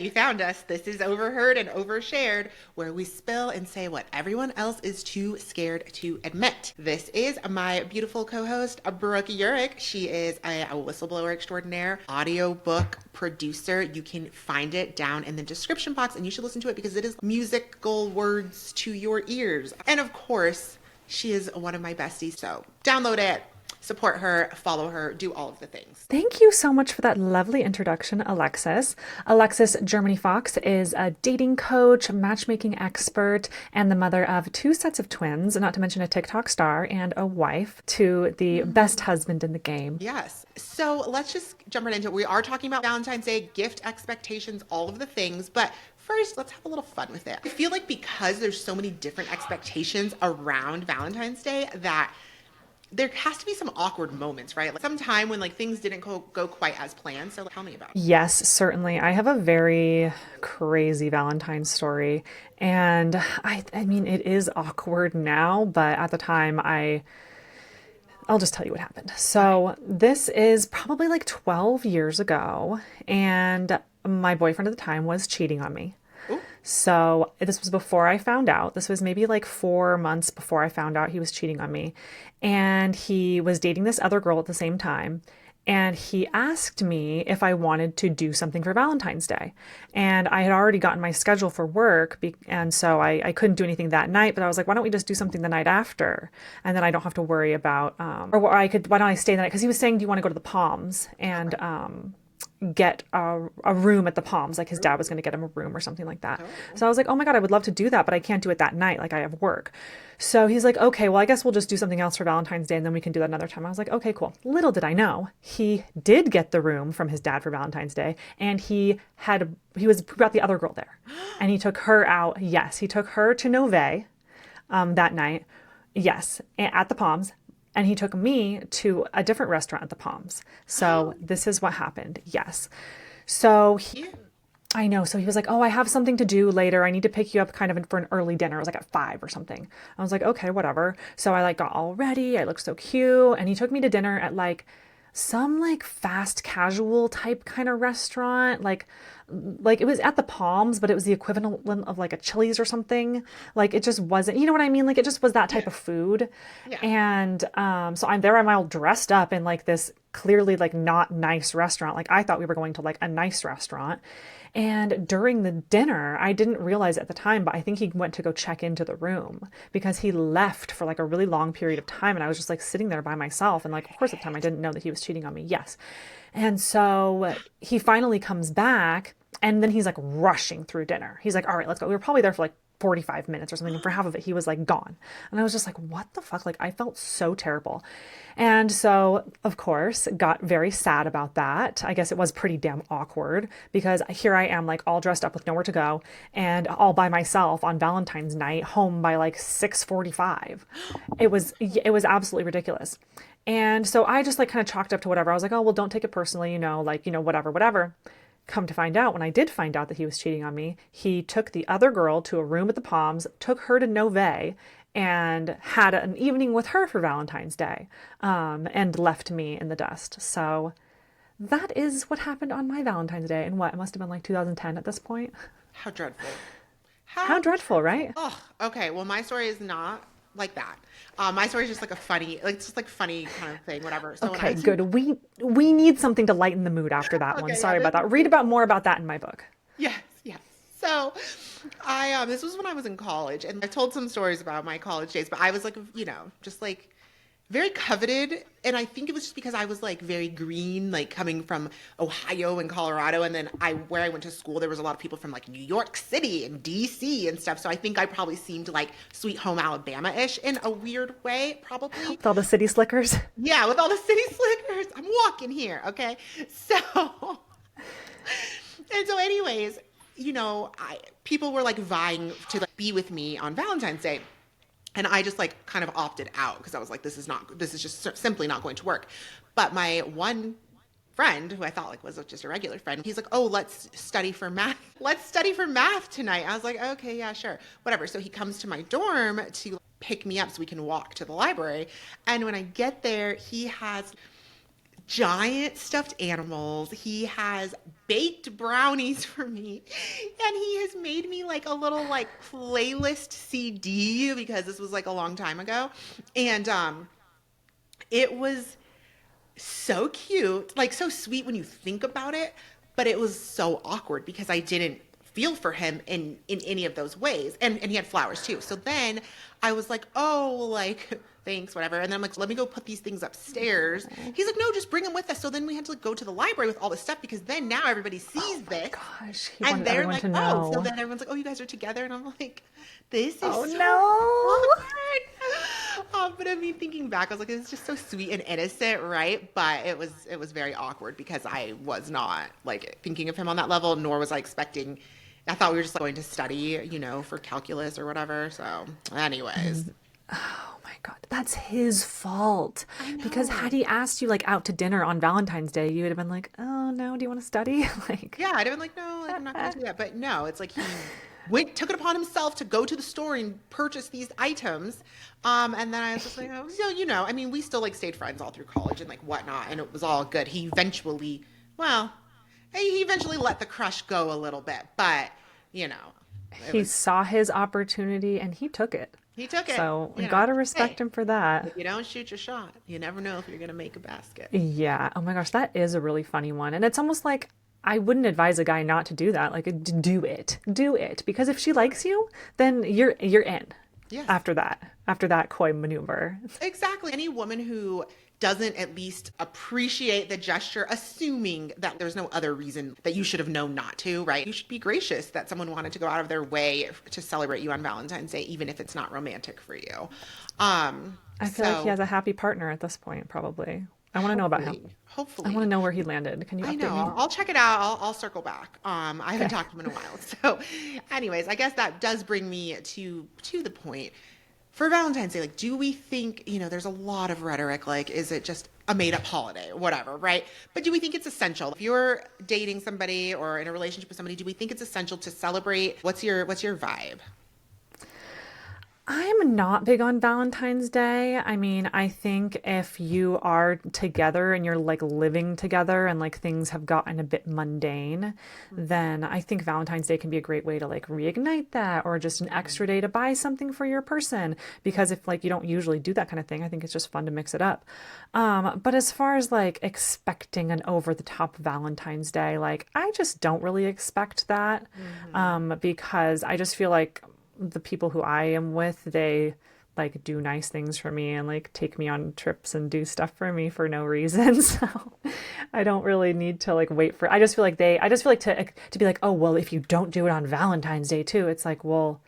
You found us. This is Overheard and Overshared, where we spill and say what everyone else is too scared to admit. This is my beautiful co-host, Brook Urick. She is a whistleblower extraordinaire, audiobook producer. You can find it down in the description box, and you should listen to it because it is musical words to your ears. And of course, she is one of my besties, so download it. Support her, follow her, do all of the things. Thank you so much for that lovely introduction, Alexis. Alexis Germany Fox is a dating coach, matchmaking expert, and the mother of two sets of twins, not to mention a TikTok star and a wife to the best husband in the game. Yes. So let's just jump right into it. We are talking about Valentine's Day, gift expectations, all of the things, but first, let's have a little fun with it. I feel like because there's so many different expectations around Valentine's Day that there has to be some awkward moments, right? Like some time when like things didn't go quite as planned. So tell me about it. Yes, certainly. I have a very crazy Valentine's story. And I mean, it is awkward now, but at the time, I'll just tell you what happened. So this is probably like 12 years ago, and my boyfriend at the time was cheating on me. Ooh. So this was before I found out. This was maybe like 4 months before I found out he was cheating on me. And he was dating this other girl at the same time. And he asked me if I wanted to do something for Valentine's Day. And I had already gotten my schedule for work. And so I couldn't do anything that night. But I was like, why don't we just do something the night after? And then I don't have to worry about, why don't I stay the night? Because he was saying, do you want to go to the Palms? And, get a room at the Palms. Like his dad was going to get him a room or something like that. So I was like, oh my God, I would love to do that, but I can't do it that night. Like I have work. So he's like, okay, well, I guess we'll just do something else for Valentine's Day and then we can do that another time. I was like, okay, cool. Little did I know, he did get the room from his dad for Valentine's Day, and he brought the other girl there, and he took her out. Yes, he took her to Nove that night. Yes, at the Palms. And he took me to a different restaurant at the Palms. So this is what happened. Yes. So I know. So he was like, oh, I have something to do later. I need to pick you up kind of for an early dinner. It was like at 5 or something. I was like, okay, whatever. So I like got all ready. I looked so cute. And he took me to dinner at like some like fast casual type kind of restaurant. Like it was at the Palms, but it was the equivalent of like a Chili's or something. Like it just wasn't, you know what I mean? Like it just was that type of food. Yeah. And so I'm all dressed up in like this clearly like not nice restaurant. Like I thought we were going to like a nice restaurant. And during the dinner, I didn't realize at the time, but I think he went to go check into the room because he left for like a really long period of time. And I was just like sitting there by myself. And like, of course, at the time I didn't know that he was cheating on me. Yes. And so he finally comes back, and then he's like rushing through dinner. He's like, all right, let's go. We were probably there for like 45 minutes or something. And for half of it, he was like gone. And I was just like, what the fuck? Like I felt so terrible. And so, of course, got very sad about that. I guess it was pretty damn awkward because here I am like all dressed up with nowhere to go and all by myself on Valentine's night, home by like 6:45. It was absolutely ridiculous. And so I just like kind of chalked up to whatever. I was like, oh, well, don't take it personally, whatever. Come to find out, when I did find out that he was cheating on me, he took the other girl to a room at the Palms, took her to Nove, and had an evening with her for Valentine's Day, and left me in the dust. So that is what happened on my Valentine's Day. And it must have been like 2010 at this point. How dreadful. How dreadful, right? Oh, okay. Well, my story is not like that. My story is just like it's just like funny kind of thing, whatever. So okay, good. We need something to lighten the mood after that one. Sorry about that. Read about more about that in my book. Yes, yes. So I this was when I was in college, and I told some stories about my college days, but I was like, just like very coveted. And I think it was just because I was like very green, like coming from Ohio and Colorado. And then where I went to school, there was a lot of people from like New York City and DC and stuff. So I think I probably seemed like Sweet Home Alabama-ish in a weird way, probably. With all the city slickers. Yeah, with all the city slickers. I'm walking here, okay? So, and so anyways, people were like vying to like be with me on Valentine's Day. And I just like kind of opted out because I was like, this is just simply not going to work. But my one friend who I thought like was just a regular friend, he's like, oh, let's study for math. Let's study for math tonight. I was like, okay, yeah, sure, whatever. So he comes to my dorm to pick me up so we can walk to the library. And when I get there, he has giant stuffed animals. He has baked brownies for me. And he has made me like a little like playlist CD because this was like a long time ago. And it was so cute, like so sweet when you think about it, but it was so awkward because I didn't feel for him in any of those ways. And he had flowers too. So then I was like, "Oh, like thanks, whatever." And then I'm like, "Let me go put these things upstairs." He's like, "No, just bring them with us." So then we had to like go to the library with all this stuff because then now everybody sees this. Gosh, he And wanted they're everyone like, to "Oh." So know. then everyone's like, "Oh, you guys are together." And I'm like, "This is Oh so no. awkward." But I mean, thinking back, I was like, it's just so sweet and innocent, right? But it was very awkward because I was not like thinking of him on that level, nor was I expecting. I thought we were just like, going to study, for calculus or whatever. So, anyways, Oh my God, that's his fault. I Because know. had he asked you like out to dinner on Valentine's Day, you would have been like, "Oh no, do you want to study?" Like, Yeah, I'd have been like, no, like I'm not going to do that. But no, it's like he took it upon himself to go to the store and purchase these items. And then I was just like, oh, so I mean, we still like stayed friends all through college and like whatnot, and it was all good. Well, he eventually let the crush go a little bit, but you know, it he was saw his opportunity and he took it. he took it. So we gotta respect Hey, him for that. if you don't shoot your shot, you never know if you're gonna make a basket. Yeah. Oh my gosh, that is a really funny one. And it's almost like I wouldn't advise a guy not to do that. Like, do it. Do it. Because if she likes you, then you're in Yes. after that coy maneuver. Exactly. Any woman who doesn't at least appreciate the gesture, assuming that there's no other reason that you should have known not to, right? You should be gracious that someone wanted to go out of their way to celebrate you on Valentine's Day, even if it's not romantic for you. I feel like he So has a happy partner at this point, probably. I want to know about him. I want to hopefully. know where he landed. Can you I update know. me? I'll check it out. I'll circle back. I haven't Okay. talked to him in a while. So, anyways, I guess that does bring me to the point for Valentine's Day. Like, do we think, there's a lot of rhetoric, like, is it just a made up holiday or whatever, right? But do we think it's essential? If you're dating somebody or in a relationship with somebody, do we think it's essential to celebrate? What's your vibe? I'm not big on Valentine's Day. I mean, I think if you are together and you're like living together and like things have gotten a bit mundane, then I think Valentine's Day can be a great way to like reignite that or just an extra day to buy something for your person. Because if like you don't usually do that kind of thing, I think it's just fun to mix it up. But as far as like expecting an over the top Valentine's Day, like I just don't really expect that Mm-hmm. because I just feel like the people who I am with, they like do nice things for me and like take me on trips and do stuff for me for no reason. So I don't really need to like wait for, I just feel like to be like, "Oh, well, if you don't do it on Valentine's Day too," it's like, well,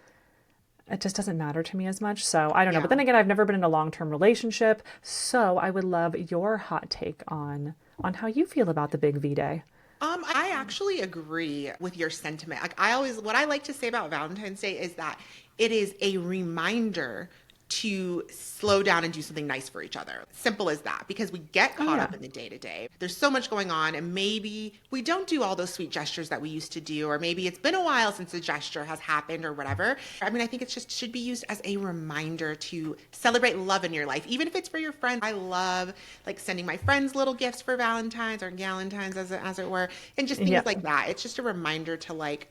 it just doesn't matter to me as much. So I don't know. But Yeah. then again, I've never been in a long-term relationship. So I would love your hot take on how you feel about the big V Day. I actually agree with your sentiment. Like what I like to say about Valentine's Day is that it is a reminder to slow down and do something nice for each other. Simple as that, because we get Oh caught up yeah. in the day to day. There's so much going on, and maybe we don't do all those sweet gestures that we used to do, or maybe it's been a while since a gesture has happened or whatever. I mean, I think it just should be used as a reminder to celebrate love in your life, even if it's for your friends. I love like sending my friends little gifts for Valentine's or Galentine's, as it were, and just things Yep. like that. It's just a reminder to like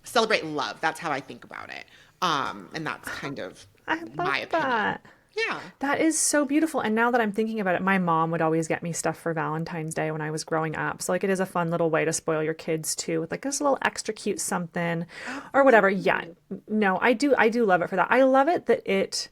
celebrate love. That's how I think about it. And that's kind of I love my opinion. that. Yeah. That is so beautiful. And now that I'm thinking about it, my mom would always get me stuff for Valentine's Day when I was growing up. So like it is a fun little way to spoil your kids too with like this little extra cute something or whatever. Yeah. Absolutely. No, I do love it for that. I love it that it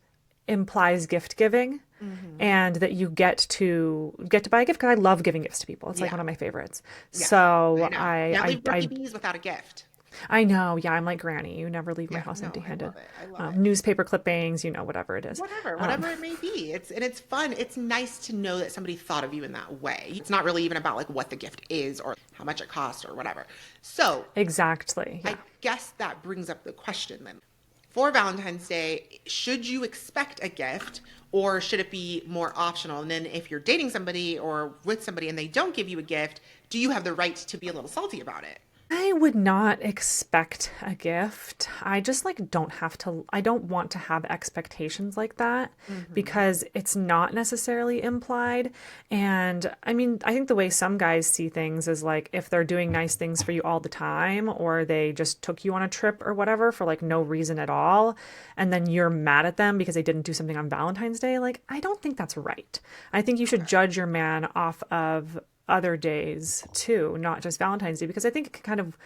implies gift giving Hmm. and that you get to buy a gift because I love giving gifts to people. It's like Yeah. one of my favorites. Yes. I So know. I Can't I leave rookie I bees without a gift. I know. Yeah, I'm like Granny. You never leave my Yeah. house No, I empty-handed. love it. I love it. Newspaper clippings, whatever it is. Whatever it may be. It's fun. It's nice to know that somebody thought of you in that way. It's not really even about like what the gift is or how much it costs or whatever. So Exactly. I Yeah. guess that brings up the question then. For Valentine's Day, should you expect a gift or should it be more optional? And then if you're dating somebody or with somebody and they don't give you a gift, do you have the right to be a little salty about it? I would not expect a gift. I just like don't have to, I don't want to have expectations like that Hmm. because it's not necessarily implied. And I mean, I think the way some guys see things is like if they're doing nice things for you all the time or they just took you on a trip or whatever for like no reason at all, and then you're mad at them because they didn't do something on Valentine's Day, like I don't think that's right. I think you should Okay. judge your man off of other days too, not just Valentine's Day, because I think it can kind of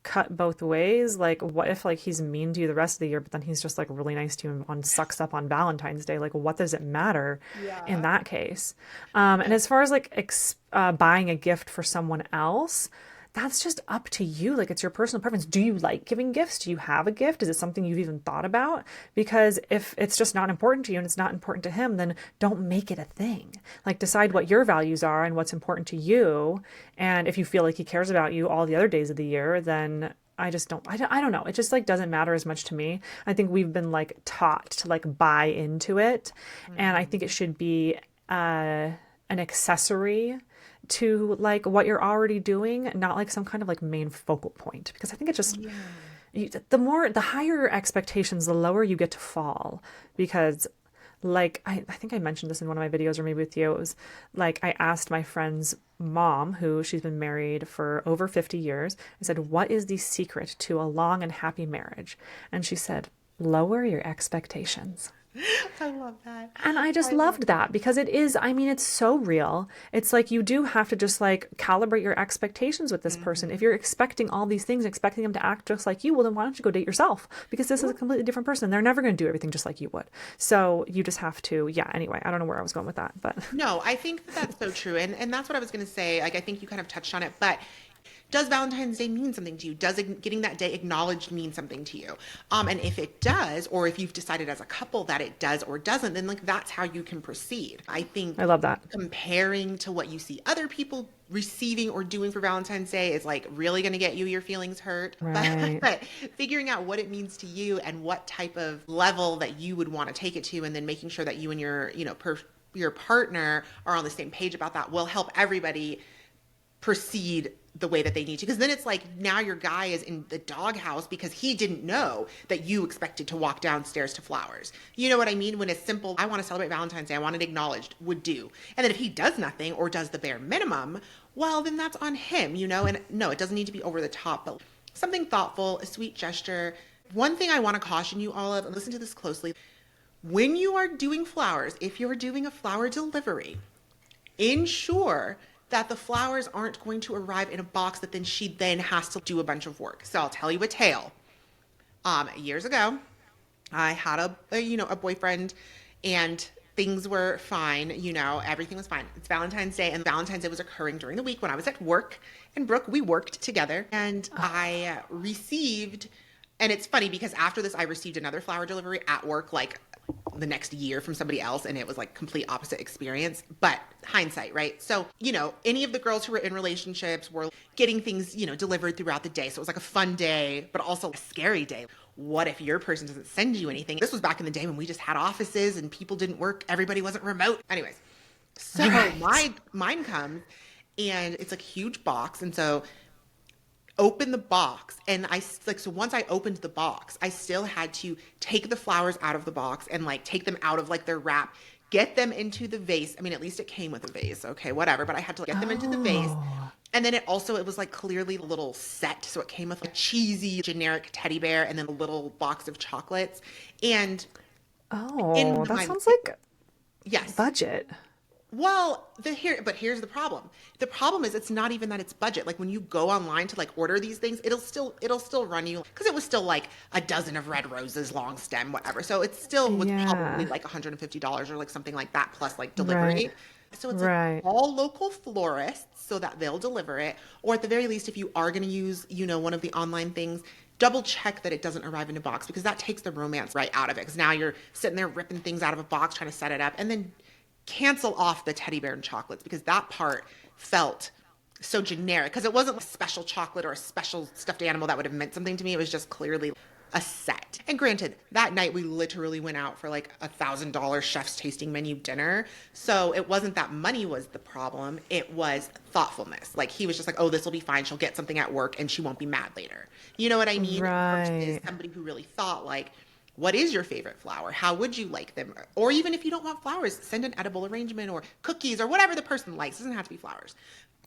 cut both ways. Like, what if like he's mean to you the rest of the year, but then he's just like really nice to you and on sucks up on Valentine's Day? Like, what does it matter in Yeah. that case? And But as far as like buying a gift for someone else, that's just up to you. Like, it's your personal preference. Do you like giving gifts? Do you have a gift? Is it something you've even thought about? Because if it's just not important to you and it's not important to him, then don't make it a thing. Like, decide what your values are and what's important to you. And if you feel like he cares about you all the other days of the year, then I don't know. It just like doesn't matter as much to me. I think we've been like taught to like buy into it. And I think it mhm. should be an accessory to like what you're already doing, not like some kind of like main focal point. Because I think it just, Yeah. the higher expectations, the lower you get to fall. Because like I think I mentioned this in one of my videos or maybe with you. It was like I asked my friend's mom, who she's been married for over 50 years, I said, what is the secret to a long and happy marriage? And she said, lower your expectations. I love that. And I just I love loved that. that because it is, I mean, it's so real. It's like you do have to just like calibrate your expectations with this person. If Hmm. you're expecting all these things, expecting them to act just like you, well, then why don't you go date yourself? Because this is a completely different person. They're never going to do everything just like you would. So you just have to, yeah, anyway, I don't know where I was going with that, but No, I think that that's so true. And that's what I was going to say. Like, I think you kind of touched on it, but does Valentine's Day mean something to you? Does getting that day acknowledged mean something to you? And if it does, or if you've decided as a couple that it does or doesn't, then like that's how you can proceed. I I think love that. comparing to what you see other people receiving or doing for Valentine's Day is like really going to get you your feelings hurt. Right. But figuring out what it means to you and what type of level that you would want to take it to, and then making sure that you and your, your partner are on the same page about that will help everybody proceed the way that they need to. Because then it's like now your guy is in the doghouse because he didn't know that you expected to walk downstairs to flowers. You know what I mean? When it's simple, I want to celebrate Valentine's Day, I want it acknowledged, would do. And then if he does nothing or does the bare minimum, well, then that's on him, you know? And no, it doesn't need to be over the top, but something thoughtful, a sweet gesture. One thing I want to caution you all of, and listen to this closely, when you are doing flowers, if you're doing a flower delivery, ensure that the flowers aren't going to arrive in a box that then she then has to do a bunch of work. So I'll tell you a tale. Years ago, I had a boyfriend, and things were fine. Everything was fine. It's Valentine's Day, and Valentine's Day was occurring during the week when I was at work. And Brooke, we worked together, and I received. And it's funny because after this, I received another flower delivery at work, like the next year from somebody else, and it was like complete opposite experience, but hindsight, right? So any of the girls who were in relationships were getting things delivered throughout the day, so it was like a fun day but also a scary day. What if your person doesn't send you anything? This was back in the day when we just had offices and people didn't work, everybody wasn't remote. Anyways, so Right. my mine comes, and it's like a huge box, and so open the box, and I like, so once I opened the box, I still had to take the flowers out of the box and like take them out of like their wrap, get them into the vase. I mean, at least it came with a vase, okay, whatever, but I had to like, get them into the vase. Oh. And then it was like clearly a little set, so it came with a cheesy generic teddy bear and then a little box of chocolates. And in Oh, that my sounds like yes. budget. Well, but here's the problem. The problem is it's not even that it's budget. Like when you go online to like order these things, it'll still run you, because it was still like a dozen of red roses, long stem, whatever. So it still was probably Yeah. like $150 or like something like that plus like Right. delivery. So it's like Right. all local florists so that they'll deliver it, or at the very least, if you are going to use one of the online things, double check that it doesn't arrive in a box, because that takes the romance right out of it. Because now you're sitting there ripping things out of a box trying to set it up, and then cancel off the teddy bear and chocolates, because that part felt so generic, because it wasn't a special chocolate or a special stuffed animal that would have meant something to me. It was just clearly. a set. And granted, that night we literally went out for like $1,000 chef's tasting menu dinner. So it wasn't that money was the problem. It was thoughtfulness. Like he was just like, oh, this will be fine. She'll get something at work and she won't be mad later. You know what I mean? Versus Right. somebody who really thought like, what is your favorite flower? How would you like them? Or even if you don't want flowers, send an edible arrangement or cookies or whatever the person likes. It doesn't have to be flowers.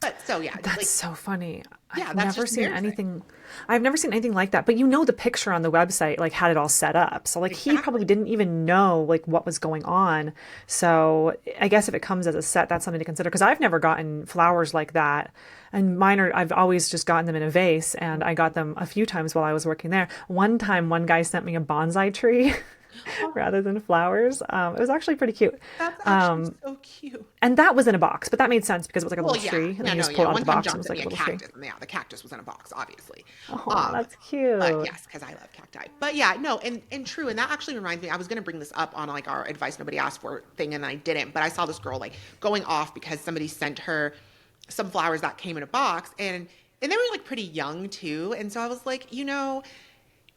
But so yeah, That's like so funny. yeah, I've that's never just seen embarrassing. anything. I've never seen anything like that. But you know, the picture on the website like had it all set up. So like he Exactly. probably didn't even know like what was going on. So I guess if it comes as a set, that's something to consider. Because I've never gotten flowers like that. And mine are, I've always just gotten them in a vase, and I got them a few times while I was working there. One time, one guy sent me a bonsai tree Oh, rather than flowers. It was actually pretty cute. that's actually so cute. And that was in a box, but that made sense because it was like a Well, little yeah, tree. And then yeah, you no, just pull yeah. it out of One the time box and it John was sent like me a a little tree. cactus, and yeah, the cactus was in a box, obviously. Oh, Um, that's but cute. yes, because I love cacti. But yeah, no, and true, and that actually reminds me. I was gonna bring this up on like our advice nobody asked for thing, and I didn't. But I saw this girl like going off because somebody sent her some flowers that came in a box, and they were like pretty young too. And so I was like,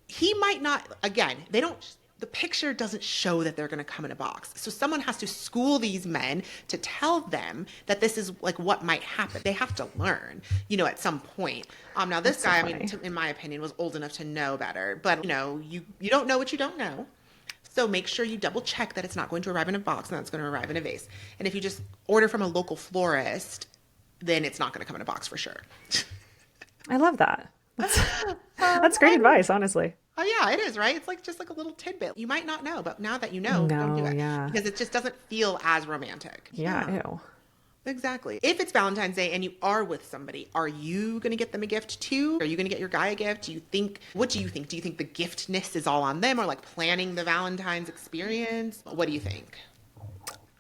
he might not. Again, they don't. The picture doesn't show that they're going to come in a box. So someone has to school these men to tell them that this is like what might happen. They have to learn, at some point. Now this That's so guy, I mean, funny. in my opinion, was old enough to know better. But you don't know what you don't know. So make sure you double check that it's not going to arrive in a box and that it's going to arrive in a vase. And if you just order from a local florist, then it's not going to come in a box for sure. I love that. That's great And advice, honestly. oh yeah, it is, right? It's like just like a little tidbit. You might not know, but now that you know, don't do No, it yeah. because it just doesn't feel as romantic. Yeah, Yeah, ew. exactly. If it's Valentine's Day and you are with somebody, are you going to get them a gift too? Are you going to get your guy a gift? What do you think? Do you think the giftness is all on them or like planning the Valentine's experience? What do you think?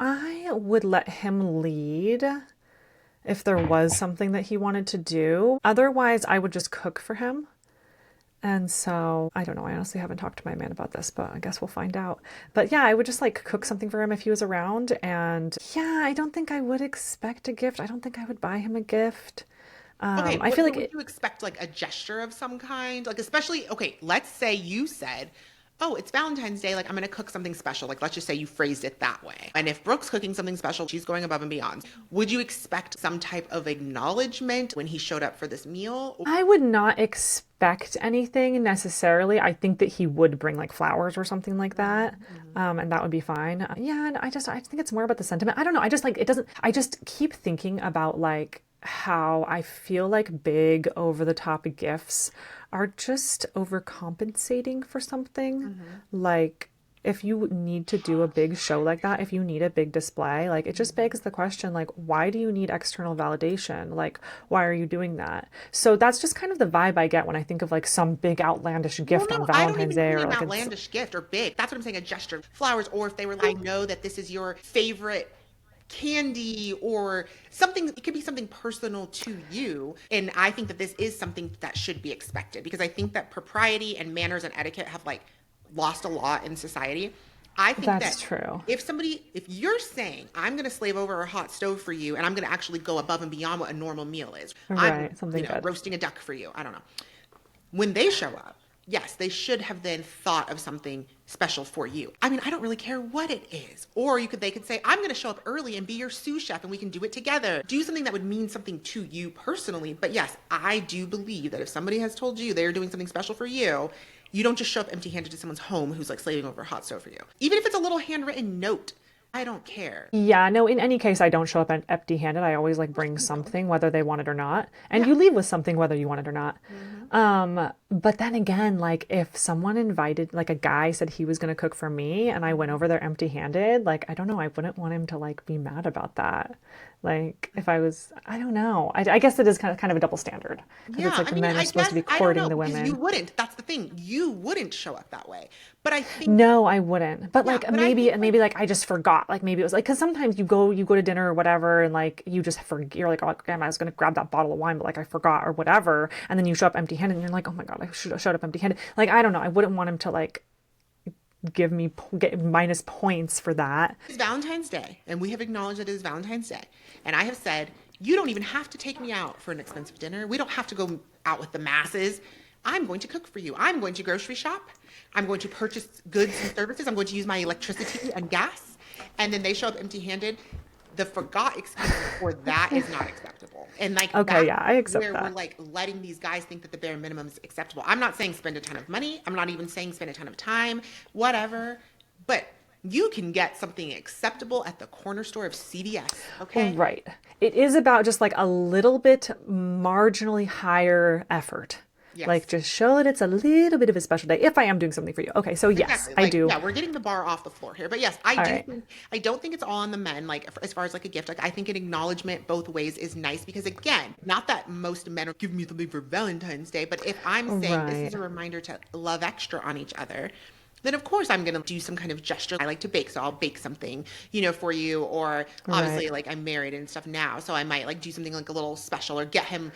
I would let him lead if there was something that he wanted to do. Otherwise, I would just cook for him. And so, I don't know. I honestly haven't talked to my man about this, but I guess we'll find out. But yeah, I would just like cook something for him if he was around. And yeah, I don't think I would expect a gift. I don't think I would buy him a gift. Okay, I feel but like would you expect like a gesture of some kind? Like, especially, okay, let's say you said, oh, it's Valentine's Day, like I'm gonna cook something special. Like, let's just say you phrased it that way. And if Brooke's cooking something special, she's going above and beyond. Would you expect some type of acknowledgement when he showed up for this meal? I would not expect anything necessarily. I think that he would bring like flowers or something like that. Mhm. And that would be fine. Yeah, and I think it's more about the sentiment. I don't know. I just like it doesn't I just keep thinking about like how I feel like big over the top gifts are just overcompensating for something. Mhm. Like if you need to do a big show like that, if you need a big display, like it just Mhm. begs the question, like, why do you need external validation? Like, why are you doing that? So that's just kind of the vibe I get when I think of like some big outlandish Well, gift on no, I don't Valentine's even Day mean or an like outlandish gift or big. That's what I'm saying, a gesture. Flowers, or if they were like, I know that this is your favorite candy or something, it could be something personal to you. And I think that this is something that should be expected because I think that propriety and manners and etiquette have like lost a lot in society. I think that that's true. if you're saying, I'm going to slave over a hot stove for you and I'm going to actually go above and beyond what a normal meal is, I'm, Right, something good. roasting a duck for you. I don't know. When they show up, yes, they should have then thought of something special for you. I mean, I don't really care what it is. Or they could say, I'm going to show up early and be your sous chef and we can do it together. Do something that would mean something to you personally. But yes, I do believe that if somebody has told you they're doing something special for you, you don't just show up empty-handed to someone's home who's like slaving over a hot stove for you. Even if it's a little handwritten note, I don't care. Yeah, no, in any case, I don't show up empty-handed. I always like bring You know? something, whether they want it or not. And Yeah. you leave with something, whether you want it or not. Hmm. But then again, like if someone invited, like a guy said he was going to cook for me and I went over there empty-handed, like I don't know, I wouldn't want him to like be mad about that. Like if I was, I don't know. I guess it is kind of a double standard because it's Yeah, like I the mean, men are I supposed to guess be I don't courting know the because you women. wouldn't. That's the thing. You wouldn't show up that way. But I think, No, I wouldn't. But yeah, like but I think like, maybe like I just forgot. Like maybe it was like because sometimes you go to dinner or whatever and like you just forget. You're like, oh, damn, I was gonna grab that bottle of wine, but like I forgot or whatever. And then you show up empty-handed and you're like, oh my God, I should have showed up empty-handed. Like I don't know. I wouldn't want him to like get minus points for that. it's Valentine's Day, and we have acknowledged that it is Valentine's Day. And I have said, you don't even have to take me out for an expensive dinner. We don't have to go out with the masses. I'm going to cook for you. I'm going to grocery shop. I'm going to purchase goods and services. I'm going to use my electricity and gas. And then they show up empty handed. The forgot excuse for that is not acceptable. And like Okay, that's yeah, I accept where we're that. like letting these guys think that the bare minimum is acceptable. I'm not saying spend a ton of money. I'm not even saying spend a ton of time, whatever. But you can get something acceptable at the corner store of CVS, okay? Right. It is about just like a little bit marginally higher effort. Like Yes. just show that it's a little bit of a special day if I am doing something for you. Okay, so yes, Exactly. I Like, do. yeah, we're getting the bar off the floor here. But yes, I All do right. think I don't think it's all on the men. Like as far as like a gift, like I think an acknowledgement both ways is nice because again, not that most men are giving me something for Valentine's Day, but if I'm saying this is Right. a reminder to love extra on each other, then of course I'm gonna do some kind of gesture. I like to bake, so I'll bake something, for you. Or Right. obviously, like I'm married and stuff now, so I might like do something like a little special or get him.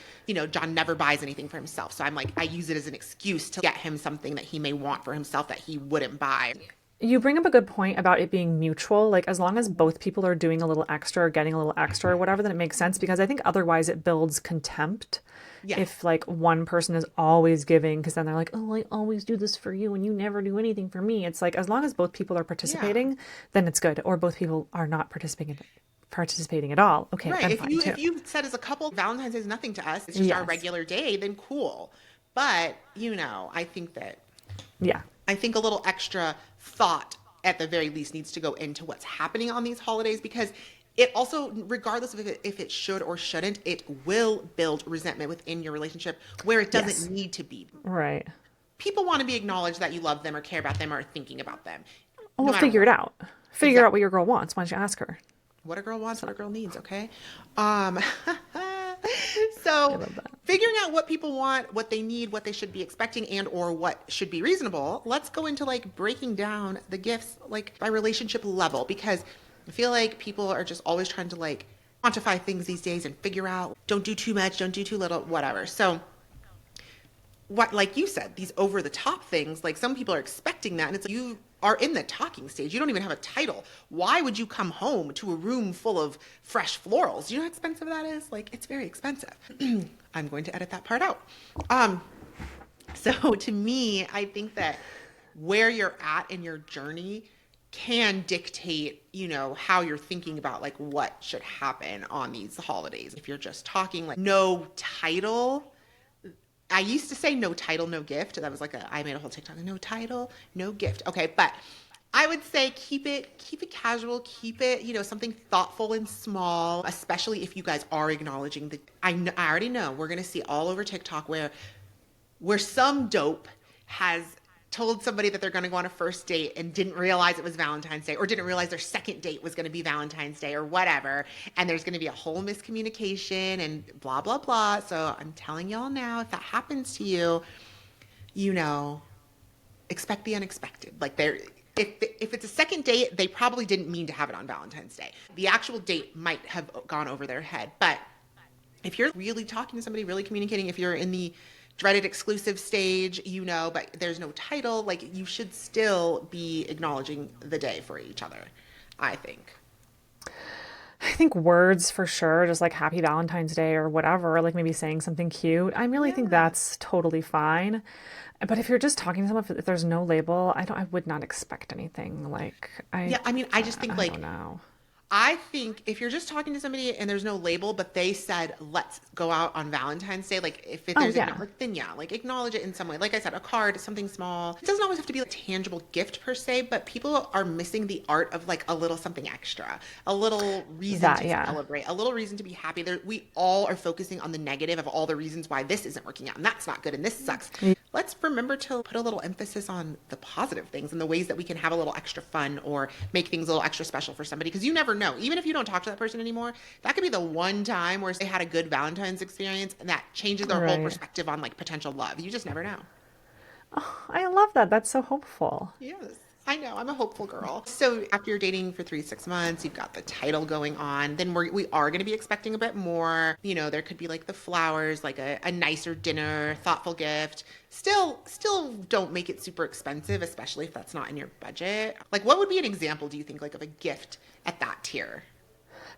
John never buys anything for himself, so I'm like I use it as an excuse to get him something that he may want for himself that he wouldn't buy. You bring up a good point about it being mutual. Like, as long as both people are doing a little extra or getting a little extra or whatever, then it makes sense because I think otherwise it builds contempt. If, Yes. like, one person is always giving, because then they're like, oh, I always do this for you and you never do anything for me. It's like, as long as both people are Yeah. participating, then it's good. Or both people are not participating at all. Okay, Right. then If fine you too. if you said as a couple, Valentine's Day is nothing to us. It's just our Yes. regular day, then cool. But, Yeah. I think a little extra thought at the very least needs to go into what's happening on these holidays because it also, regardless of if it should or shouldn't, it will build resentment within your relationship where it doesn't Yes. need to be. Right. People want to be acknowledged that you love them or care about them or are thinking about them, no Well, matter figure what. it out. Figure out Exactly. what your girl wants. Why don't you ask her? What a girl wants, what So, a girl needs, okay? Um, I so love that. figuring out what people want, what they need, what they should be expecting, and or what should be reasonable, let's go into like breaking down the gifts like by relationship level because I feel like people are just always trying to like quantify things these days and figure out don't do too much, don't do too little, whatever. So what like you said these over the top things like some people are expecting that and it's like you are in the talking stage, you don't even have a title. Why would you come home to a room full of fresh florals? Do you know how expensive that is? Like it's very expensive. I'm going to edit that part out. um so to me I think that where you're at in your journey can dictate, how you're thinking about like what should happen on these holidays. If you're just talking like no title, I used to say no title, no gift. That was like I made a whole TikTok, no title, no gift. Okay, but I would say keep it casual, keep it, something thoughtful and small, especially if you guys are acknowledging the I already know we're going to see all over TikTok where some dope has told somebody that they're going to go on a first date and didn't realize it was Valentine's Day or didn't realize their second date was going to be Valentine's Day or whatever. And there's going to be a whole miscommunication and blah, blah, blah. So I'm telling y'all now, if that happens to you, you know, expect the unexpected. Like if it's a second date, they probably didn't mean to have it on Valentine's Day. The actual date might have gone over their head. But if you're really talking to somebody, really communicating, if you're in the dreaded exclusive stage, but there's no title, like you should still be acknowledging the day for each other, I think. I think words for sure, just like Happy Valentine's Day or whatever, like maybe saying something cute. I really think Yeah. that's totally fine. But if you're just talking to someone, if there's no label, I would not expect anything. Like Yeah, I mean, I just think I don't like know. I think if you're just talking to somebody and there's no label, but they said, let's go out on Valentine's Day, like if Oh there's yeah, like then yeah, like acknowledge it in some way. Like I said, a card, something small. It doesn't always have to be a tangible gift per se, but people are missing the art of like a little something extra, a little reason that to yeah. celebrate, a little reason to be happy. We all are focusing on the negative of all the reasons why this isn't working out and that's not good and this sucks. Let's remember to put a little emphasis on the positive things and the ways that we can have a little extra fun or make things a little extra special for somebody. Because you never know. Even if you don't talk to that person anymore, that could be the one time where they had a good Valentine's experience and that changes their whole Right. perspective on like potential love. You just never know. I love that. That's so hopeful. Yes. I know. I'm a hopeful girl. So after you're dating for 3 to 6 months, you've got the title going on. Then we are going to be expecting a bit more. There could be like the flowers, like a nicer dinner, thoughtful gift. Still don't make it super expensive, especially if that's not in your budget. Like, what would be an example, do you think, like of a gift at that tier?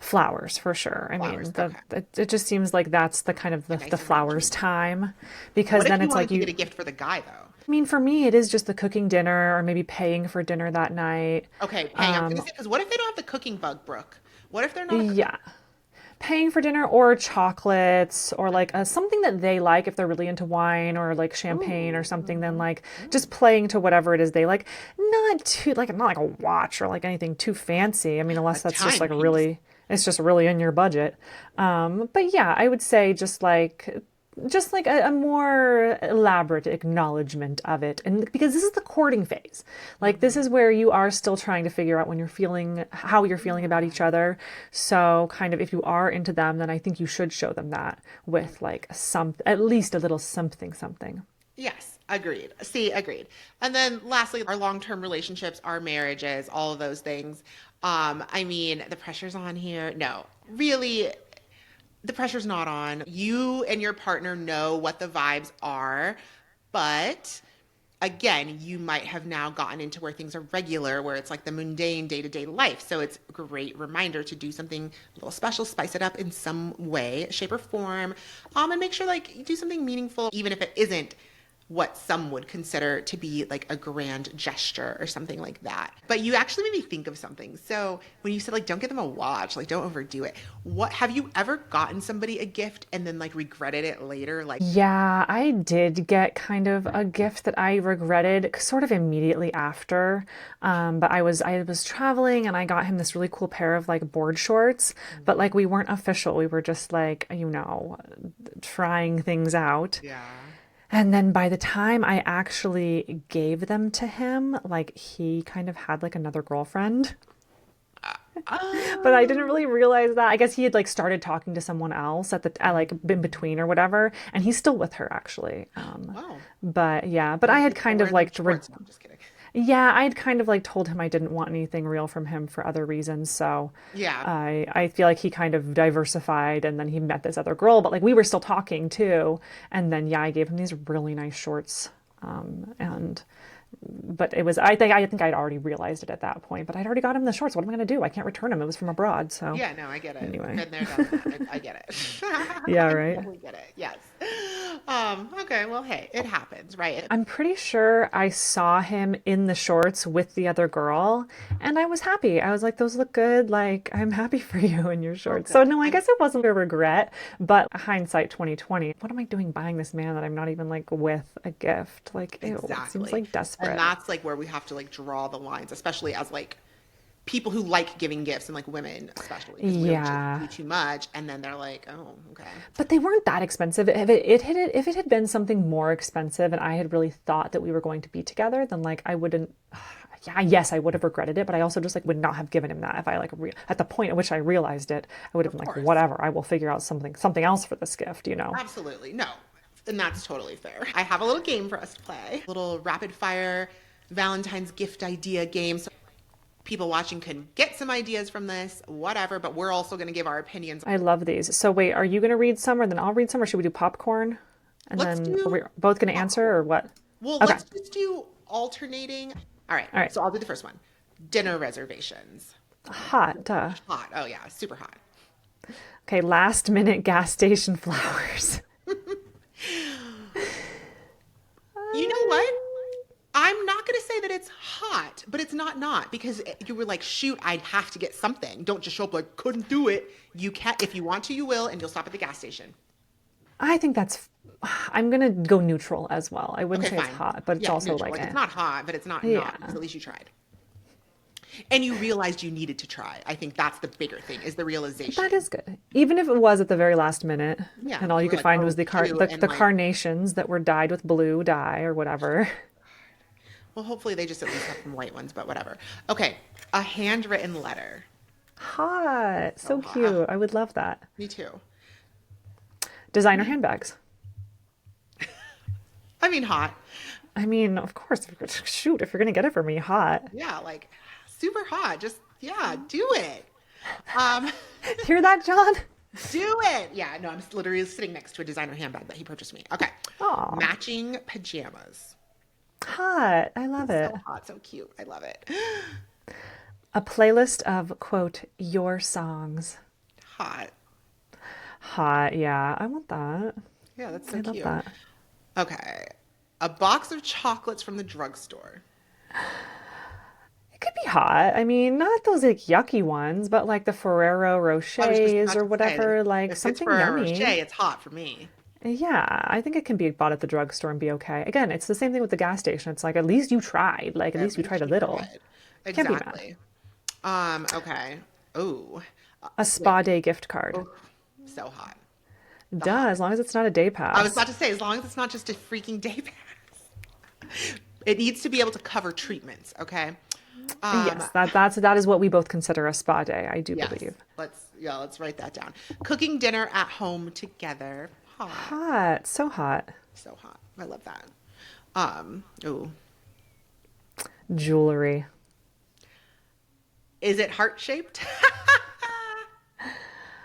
Flowers for sure. I Flowers. mean, Okay. it just seems like that's the kind of A the nice flowers arrangement. time, because What if then you it's like wanted to you. get a gift for the guy though? I mean, for me, it is just the cooking dinner or maybe paying for dinner that night. Okay, hang. I'm gonna Um, say because what if they don't have the cooking bug, Brooke? What if they're not a cooking? yeah, paying for dinner or chocolates or like something that they like if they're really into wine or like champagne or Ooh. something, then like Mm. just playing to whatever it is they like. Not like a watch or like anything too fancy. I mean, A unless that's just like timepiece. really, it's just really in your budget. But yeah, I would say just like a more elaborate acknowledgement of it. And because this is the courting phase, like this Hmm. is where you are still trying to figure out when you're feeling, how you're feeling about Yeah. each other. So kind of if you are into them, then I think you should show them that with like some, at least a little something, something. Yes, agreed. See, agreed. And then lastly, our long-term relationships, our marriages, all of those things. I mean, the pressure's on here. No, really, the pressure's not on. You and your partner know what the vibes are, but again, you might have now gotten into where things are regular, where it's like the mundane day-to-day life. So it's a great reminder to do something a little special, spice it up in some way, shape or form, and make sure like you do something meaningful, even if it isn't what some would consider to be like a grand gesture or something like that. But you actually made me think of something. So when you said like don't get them a watch, like don't overdo it. What have you ever gotten somebody a gift and then like regretted it later? Like, Yeah, I did get kind of a gift that I regretted sort of immediately after. But I was traveling and I got him this really cool pair of like board shorts, but like we weren't official. We were just like, trying things out. yeah. And then by the time I actually gave them to him, like he kind of had like another girlfriend. But I didn't Oh, really realize that. I guess he had like started talking to someone else at like in between or whatever, and he's still with her actually. wow. But yeah, but I Maybe had he's still kind of wearing them like shorts. No, I'm just kidding. yeah, I'd kind of like told him I didn't want anything real from him for other reasons. So Yeah. I feel like he kind of diversified, and then he met this other girl, but like we were still talking too. And then yeah, I gave him these really nice shorts. And but it was I think I'd already realized it at that point, but I'd already got him the shorts. What am I going to do? I can't return them. It was from abroad. So Yeah, no, I get it. anyway, Been there, done that. I get it. yeah, I right. totally get it. Yes. Okay, well, hey, it happens, right? I'm pretty sure I saw him in the shorts with the other girl, and I was happy. I was like, those look good. Like, I'm happy for you in your Oh, shorts. So, good. no, I I'm guess it wasn't a regret, but hindsight 2020. What am I doing buying this man that I'm not even like with a gift? Like, ew, it seems exactly. like And desperate. that's like where we have to like draw the lines, especially as like people who like giving gifts and like women especially because we'll just Yeah. do too much and then they're like, "Oh, okay." But they weren't that expensive. If it had been something more expensive and I had really thought that we were going to be together, then like I wouldn't. Yeah, yes, I would have regretted it, but I also just like would not have given him that if I like at the point at which I realized it, I would have Of been like, course. whatever, I will figure out something else for this gift. Absolutely. No. And that's totally fair. I have a little game for us to play. A little rapid fire Valentine's gift idea game. So people watching can get some ideas from this, whatever, but we're also going to give our opinions. I love these. So wait, are you going to read some or then I'll read some, or should we do popcorn? And Let's then are do we both going to answer or popcorn. what? Well, Okay. let's just do alternating. All right. All right. So I'll do the first one. Dinner reservations. Hot, duh. Hot. Oh, yeah. Super hot. Okay, last minute gas station flowers. You know what? I'm not going to say that it's hot, but it's not because you were like, shoot, I'd have to get something. Don't just show up like, couldn't do it. You can, if you want to, you will, and you'll stop at the gas station. I think I'm gonna go neutral as well. I wouldn't Okay, say it's fine. hot, but it's Yeah, also neutral. like Like it's eh. not hot, but it's not because Yeah. at least you tried. And you realized you needed to try. I think that's the bigger thing is the That realization. is good. Even if it was at the very last minute Yeah, and all you you were could like, find oh, was shoot, and the like, carnations that were dyed with blue dye or whatever. well, hopefully they just at least have some white ones, but whatever. Okay, a handwritten letter. Hot. So So hot. Ah, cute. I would love that. me too. Designer handbags. I mean, hot. I mean, of course, shoot, if you're gonna get it for me, hot. Yeah, like super hot. Just yeah, do it. Um, Hear that, John? do it. Yeah, no, I'm literally sitting next to a designer handbag that he purchased me. Okay, Aw, matching pajamas. hot. I love it. So hot, so cute. I love it. A playlist of, quote, your songs. Hot. Hot. Yeah, I want that. Yeah, that's so I love cute. that. Okay. A box of chocolates from the drugstore. It could be hot. I mean, not those like yucky ones, but like the Ferrero I was just Rochers about or to say that whatever, like if it's something Ferrero Rocher, yummy. it's hot for me. Yeah, I think it can be bought at the drugstore and be okay. Again, it's the same thing with the gas station. It's like at least you tried. Like at At least you tried least a you little. tried. Can't be mad. Exactly. Okay. Ooh. A Wait. spa day gift card. Oh, so hot. The Duh, hot. as long as it's not a day I was pass. about to say, as long as it's not just a freaking day pass, it needs to be able to cover treatments. Okay. Um, Yes, that is what we both consider a spa day, I do yes. believe. Let's write that down. Cooking dinner at home together. Hot. Hot, so hot. So hot. I love that. Ooh. Jewelry. Is it heart shaped?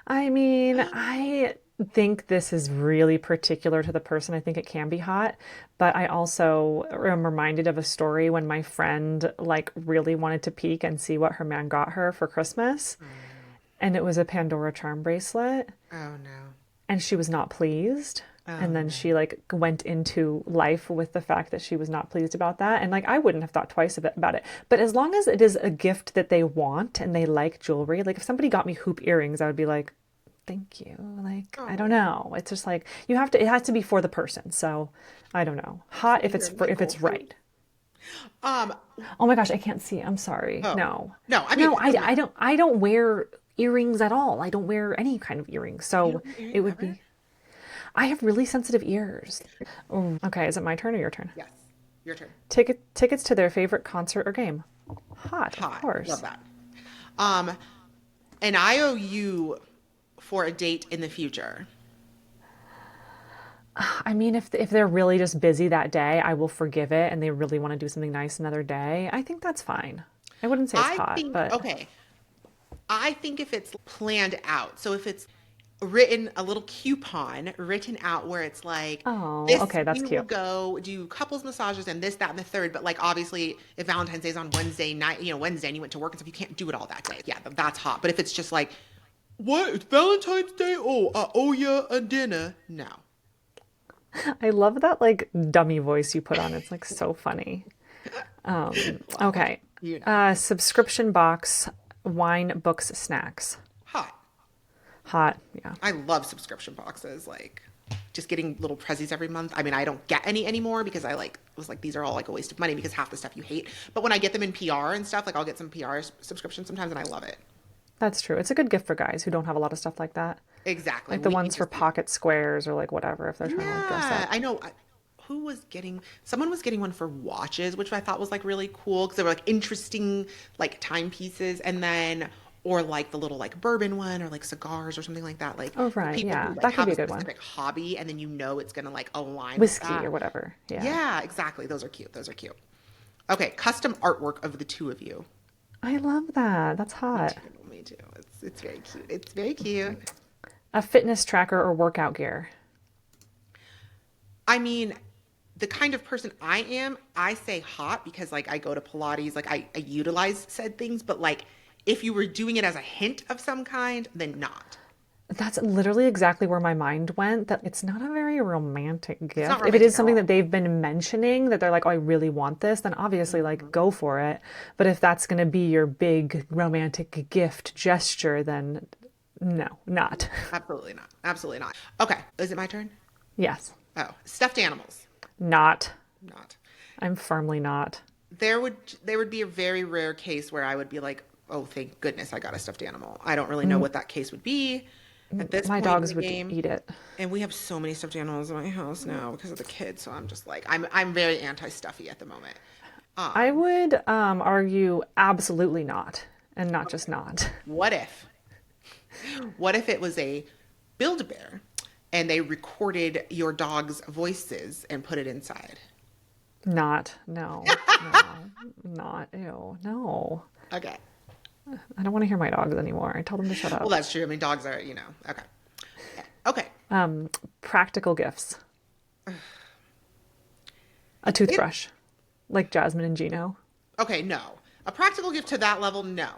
I mean, I think this is really particular to the person. I think it can be hot, but I also am reminded of a story when my friend like really wanted to peek and see what her man got her for Christmas, Oh no. and it was a Pandora charm bracelet, Oh no. and she was not pleased. Oh And then no. she like went into life with the fact that she was not pleased about that. And like I wouldn't have thought twice about it. But as long as it is a gift that they want and they like jewelry, like if somebody got me hoop earrings, I would be like, thank you. Like, I don't Oh, know. It's just like you have to, it has to be for the person. So I don't know. Hot if you're it's for, if illegal. it's right. Um, Oh my gosh, I can't see. I'm sorry. oh. No. No, I mean, No, it doesn't matter. I don't wear earrings at all. I don't wear any kind of earrings. You So don't wear it earrings would ever? be, I have really sensitive ears. Oh, okay, is it my turn or your turn? Yes. Your turn. Tickets to their favorite concert or game. Hot, of Hot. Love course. that. Um, an IOU for a date in the future. I mean, if they're really just busy that day, I will forgive it and they really want to do something nice another day. I think that's fine. I wouldn't say it's I hot, think, but okay, I think if it's planned out, so if it's written a little coupon written out where it's like, oh, this, okay, that's we will cute. go do couples massages and this, that, and the third. But like, obviously, if Valentine's Day is on Wednesday night, Wednesday and you went to work and stuff, you can't do it all that day. Yeah, that's hot. But if it's just like, what? It's Valentine's Day? Oh, I owe you a dinner. No. I love that like dummy voice you put on. It's like so funny. Well, Okay. you know, Subscription box, wine, books, snacks. hot. Hot, yeah. I love subscription boxes. Like, just getting little prezzies every month. I mean, I don't get any anymore because I like was like these are all like a waste of money because half the stuff you hate. But when I get them in PR and stuff, like I'll get some PR subscriptions sometimes, and I love it. That's true. It's a good gift for guys who don't have a lot of stuff like that. Exactly. Like the We can ones for just be. pocket squares or like whatever if they're trying to like dress Yeah, up. I know. Who was getting? Someone was getting one for watches, which I thought was like really cool because they were like interesting, like timepieces, and then or like the little like bourbon one or like cigars or something like that. Like Oh, for right. people who Yeah. like That could have be a a good one. specific hobby, and then it's gonna like align with Whiskey that. or whatever. Yeah. Yeah, exactly. Those are cute. Those are cute. Okay, custom artwork of the two of you. I love that. That's Me hot. too. Me too. It's very cute. It's very cute. A fitness tracker or workout gear. I mean, the kind of person I am, I say hot because like I go to Pilates, like I utilize said things, but like if you were doing it as a hint of some kind, then not. That's literally exactly where my mind went. That it's not a very romantic It's not gift. If it is romantic at something that all. they've been mentioning that they're like, "Oh, I really want this," then obviously like go for it. But if that's going to be your big romantic gift gesture, then no, not. Absolutely not. Absolutely not. Okay, is it my turn? Yes. Oh, stuffed animals. Not. Not. I'm firmly not. There would be a very rare case where I would be like, "Oh, thank goodness I got a stuffed animal." I don't really know what that case would be at this My point in dogs the would game. eat it. And we have so many stuffed animals in my house now because of the kids. So I'm just like, I'm very anti-stuffy at the moment. I would argue absolutely not, and not just Okay. not. What if, what if it was a Build-A-Bear and they recorded your dog's voices and put it inside? Not. No. No. Not. Ew. No. Okay. I don't want to hear my dogs anymore. I told them to shut Well, up. that's true. I mean, dogs are, okay. Okay. Practical gifts. A It, toothbrush, like Jasmine and Gino. okay, no. A practical gift to that level, no.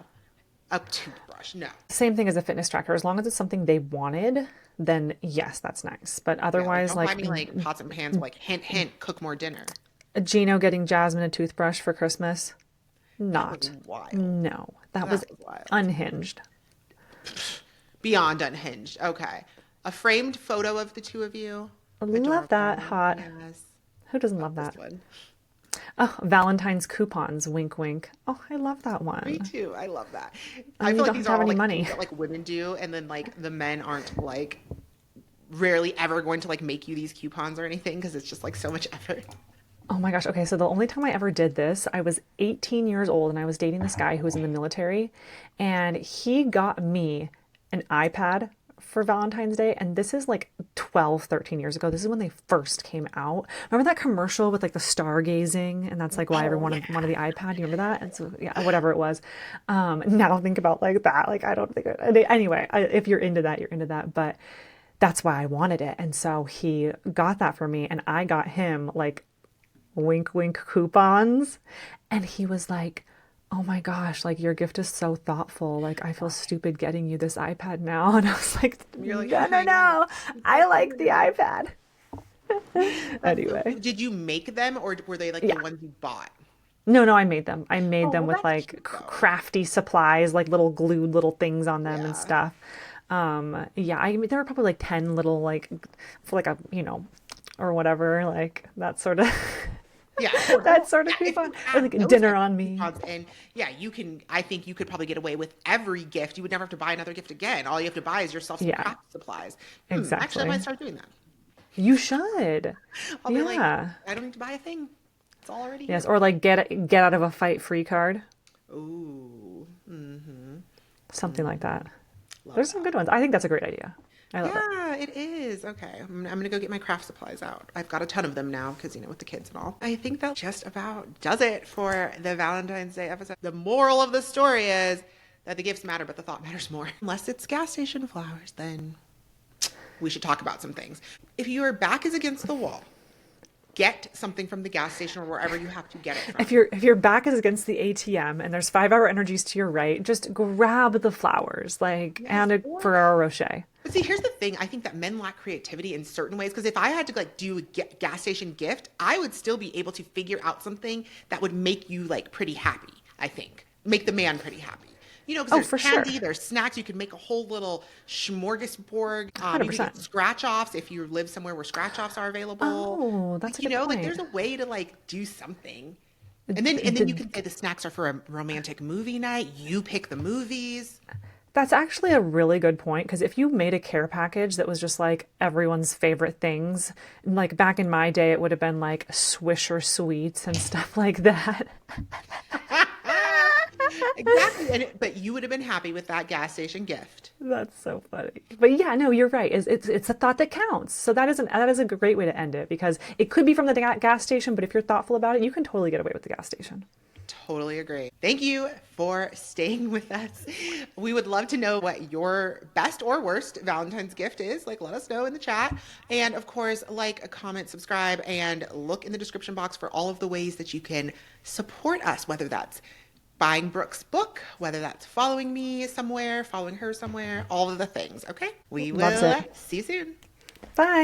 A toothbrush, no. Same thing as a fitness tracker. As long as it's something they wanted, then yes, that's nice. But Yeah, like otherwise, don't buy like me like pots and pans, like hint, hint, cook more dinner. Gino getting Jasmine a toothbrush for Christmas, That was not. wild. No, that was That was wild. unhinged. Beyond unhinged. Okay. A framed photo of the two of you. Love that. Adorable. Hot. Yes. Who doesn't Love love this that? one. Oh, Valentine's coupons. Wink, wink. Oh, I love that Me one. too. I love that. And I then you feel like don't have these to are have all any like things money. that like women do, and then like the men aren't like rarely ever going to like make you these coupons or anything because it's just like so much effort. Oh my gosh. Okay, so the only time I ever did this, I was 18 years old and I was dating this guy who was in the military, and he got me an iPad for Valentine's Day. And this is like 12, 13 years ago. This is when they first came out. Remember that commercial with like the stargazing? And that's like why Oh everyone yeah. wanted the iPad. You remember that? And so, yeah, whatever it was. Now I don't think about like that. Like, I don't think anyway, if you're into that, you're into that. But that's why I wanted it. And so he got that for me, and I got him like wink, wink coupons. And he was like, oh my gosh, like your gift is so thoughtful. Like I feel stupid getting you this iPad now. And I was like, You're like, no, no, I know. no. I like the iPad. That's so Anyway, cute. Did you make them or were they like the yeah. ones you bought? No, no, I made them. I made Oh, them well, with that's like cute though. crafty supplies, like little glued little things on them and Yeah. stuff. Yeah, I mean, there were probably like 10 little, like, for like a, or whatever, like that sort of, Yeah, or that sort yeah, of if coupon. you Or have like those dinner types of on me. coupons, and yeah, you can. I think you could probably get away with every gift. You would never have to buy another gift again. All you have to buy is yourself some Yeah, craft supplies. Actually, I might exactly. start doing that. You should. I'll be like, Yeah. I don't need to buy a thing. It's all already Yes, here. or like get out of a fight free card, Ooh, something like that. love There's some that. good ones. I think that's a great idea. I love it. Yeah, it is. Okay, I'm gonna go get my craft supplies out. I've got a ton of them now because with the kids and all. I think that just about does it for the Valentine's Day episode. The moral of the story is that the gifts matter, but the thought matters more. Unless it's gas station flowers, then we should talk about some things. If your back is against the wall, get something from the gas station or wherever you have to get it from. If your back is against the ATM and there's 5 hour energies to your right, just grab the flowers, like, Yes, and a or Ferrero Rocher. but see, here's the thing. I think that men lack creativity in certain ways because if I had to like do a gas station gift, I would still be able to figure out something that would make you like pretty happy. I think make the man pretty happy. Because Oh, there's for sure. candy, there's snacks. You can make a whole little smorgasbord. You can get 100%. scratch offs if you live somewhere where scratch offs are available. Oh, that's Like, a good like point. there's a way to like do something. And then you can say the snacks are for a romantic movie night. You pick the movies. That's actually a really good point because if you made a care package that was just like everyone's favorite things, like back in my day, it would have been like Swisher sweets and stuff like that. Exactly. But you would have been happy with that gas station gift. That's so funny. But yeah, no, you're right. It's a thought that counts. So that is a great way to end it because it could be from the gas station, but if you're thoughtful about it, you can totally get away with the gas station. Totally agree. Thank you for staying with us. We would love to know what your best or worst Valentine's gift is. Like, let us know in the chat. And of course, like, comment, subscribe, and look in the description box for all of the ways that you can support us, whether that's buying Brooke's book, whether that's following me somewhere, following her somewhere, all of the things. Okay. We Loves will it. see you soon. Bye.